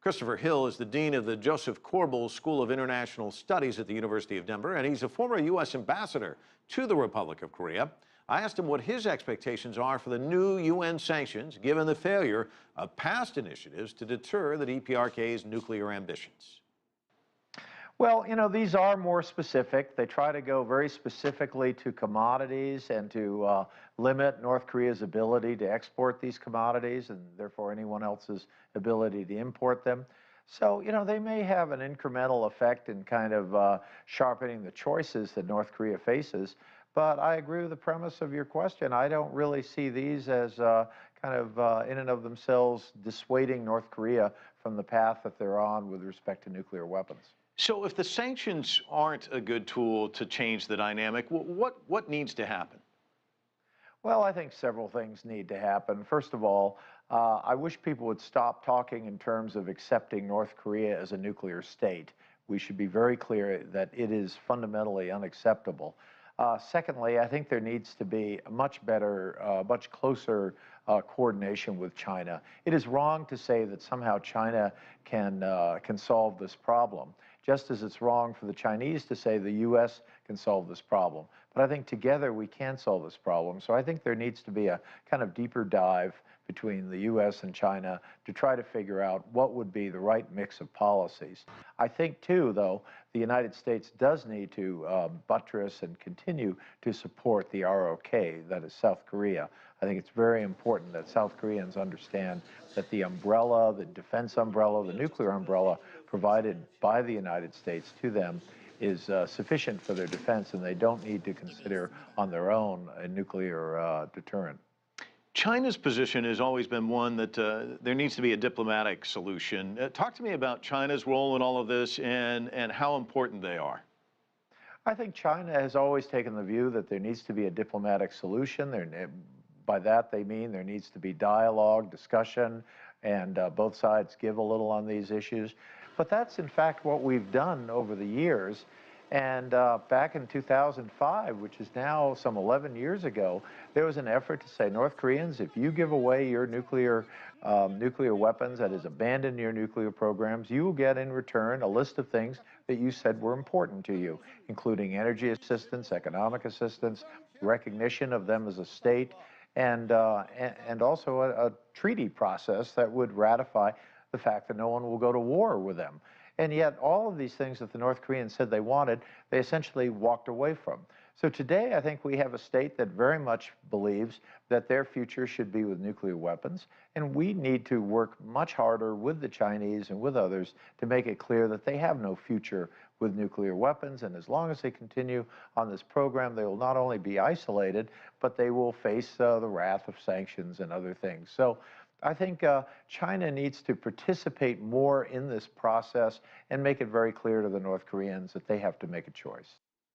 Christopher Hill is the dean of the Josef Korbel School of International Studies at the University of Denver, and he's a former U.S. ambassador to the Republic of Korea. I asked him what his expectations are for the new UN sanctions, given the failure of past initiatives to deter the DPRK's nuclear ambitions. Well, these are more specific. They try to go very specifically to commodities and to limit North Korea's ability to export these commodities and therefore anyone else's ability to import them. So, they may have an incremental effect in kind of sharpening the choices that North Korea faces. But I agree with the premise of your question. I don't really see these as kind of in and of themselves dissuading North Korea from the path that they're on with respect to nuclear weapons. So if the sanctions aren't a good tool to change the dynamic, what needs to happen? Well, I think several things need to happen. First of all, I wish people would stop talking in terms of accepting North Korea as a nuclear state. We should be very clear that it is fundamentally unacceptable. Secondly, I think there needs to be a much better, much closer coordination with China. It is wrong to say that somehow China can solve this problem, just as it's wrong for the Chinese to say the U.S. can solve this problem. But I think together we can solve this problem. So I think there needs to be a kind of deeper dive between the U.S. and China to try to figure out what would be the right mix of policies. I think, too, though, the United States does need to buttress and continue to support the ROK, that is South Korea. I think it's very important that South Koreans understand that the umbrella, the defense umbrella, the nuclear umbrella provided by the United States to them is sufficient for their defense, and they don't need to consider on their own a nuclear deterrent. China's position has always been one that there needs to be a diplomatic solution. Talk to me about China's role in all of this and how important they are. I think China has always taken the view that there needs to be a diplomatic solution. By that they mean there needs to be dialogue, discussion, and both sides give a little on these issues. But that's in fact what we've done over the years. And back in 2005, which is now some 11 years ago, there was an effort to say, North Koreans, if you give away your nuclear weapons, that is, abandon your nuclear programs, you will get in return a list of things that you said were important to you, including energy assistance, economic assistance, recognition of them as a state, and also a treaty process that would ratify the fact that no one will go to war with them. And yet all of these things that the North Koreans said they wanted, they essentially walked away from. So today I think we have a state that very much believes that their future should be with nuclear weapons, and we need to work much harder with the Chinese and with others to make it clear that they have no future with nuclear weapons, and as long as they continue on this program, they will not only be isolated, but they will face the wrath of sanctions and other things. So I think China needs to participate more in this process and make it very clear to the North Koreans that they have to make a choice.